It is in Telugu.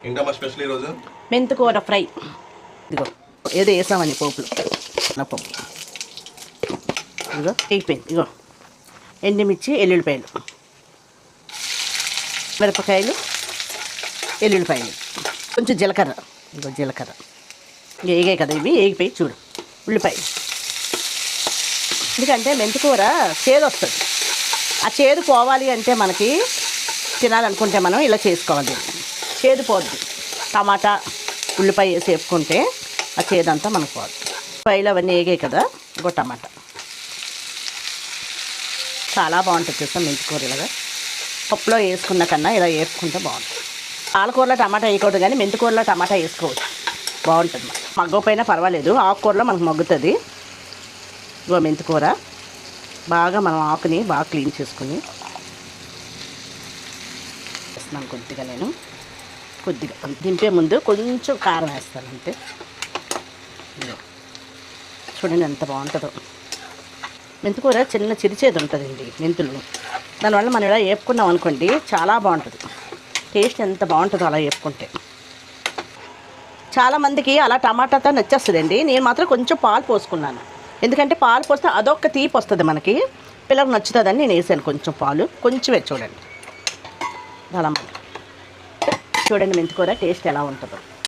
ఏంటమ్మా స్పెషల్ ఈరోజు? మెంతికూర ఫ్రై. ఇదిగో ఏదో వేసామని పోపులు పప్పు. ఇదిగో అయిపోయింది. ఇదిగో ఎండుమిర్చి, ఎల్లుల్లిపాయలు, మిరపకాయలు, ఎల్లుల్లిపాయలు, కొంచెం జీలకర్ర. ఇదిగో జీలకర్ర వేగాయి కదా, ఇవి వేగిపోయి చూడు. ఉల్లిపాయలు. ఎందుకంటే మెంతికూర చేదు వస్తుంది. ఆ చేదు పోవాలి అంటే మనకి తినాలనుకుంటే మనం ఇలా చేసుకోవాలి. చేదు పోద్ది. టమాటా, ఉల్లిపాయ వేసి వేపుకుంటే ఆ చేదంతా మనకు పోదు. ఉల్లిపాయలు అవన్నీ వేగాయి కదా, ఇంకో టమాటా. చాలా బాగుంటుంది చూస్తాం మెంతికూర. ఇలాగా పప్పులో వేసుకున్న కన్నా ఇలా వేసుకుంటే బాగుంటుంది. పాలకూరలో టమాటా వేయకూడదు, కానీ మెంతికూరలో టమాటా వేసుకోవచ్చు, బాగుంటుంది. మగ్గపోయినా పర్వాలేదు, ఆకుకూరలో మనకు మగ్గుతుంది. ఇగో మెంతికూర బాగా మనం ఆకుని బాగా క్లీన్ చేసుకుని వేస్తున్నాను. కొద్దిగా నేను దింపే ముందు కొంచెం కారం వేస్తాను అంతే. చూడండి ఎంత బాగుంటుందో. మెంతికూర చిన్న చిరిచేది ఉంటుందండి మెంతులు. దానివల్ల మనం ఇలా వేపుకున్నాం అనుకోండి చాలా బాగుంటుంది. టేస్ట్ ఎంత బాగుంటుందో అలా వేపుకుంటే. చాలామందికి అలా టమాటాతో నచ్చేస్తుందండి. నేను మాత్రం కొంచెం పాలు పోసుకున్నాను, ఎందుకంటే పాలు పోస్తే అదొక తీపి వస్తుంది మనకి, పిల్లలకు నచ్చుతుందని నేను వేసాను కొంచెం పాలు. కొంచెమే చూడండి, అలా చూడండి మెంతికూర టేస్ట్ ఎలా ఉంటుందో.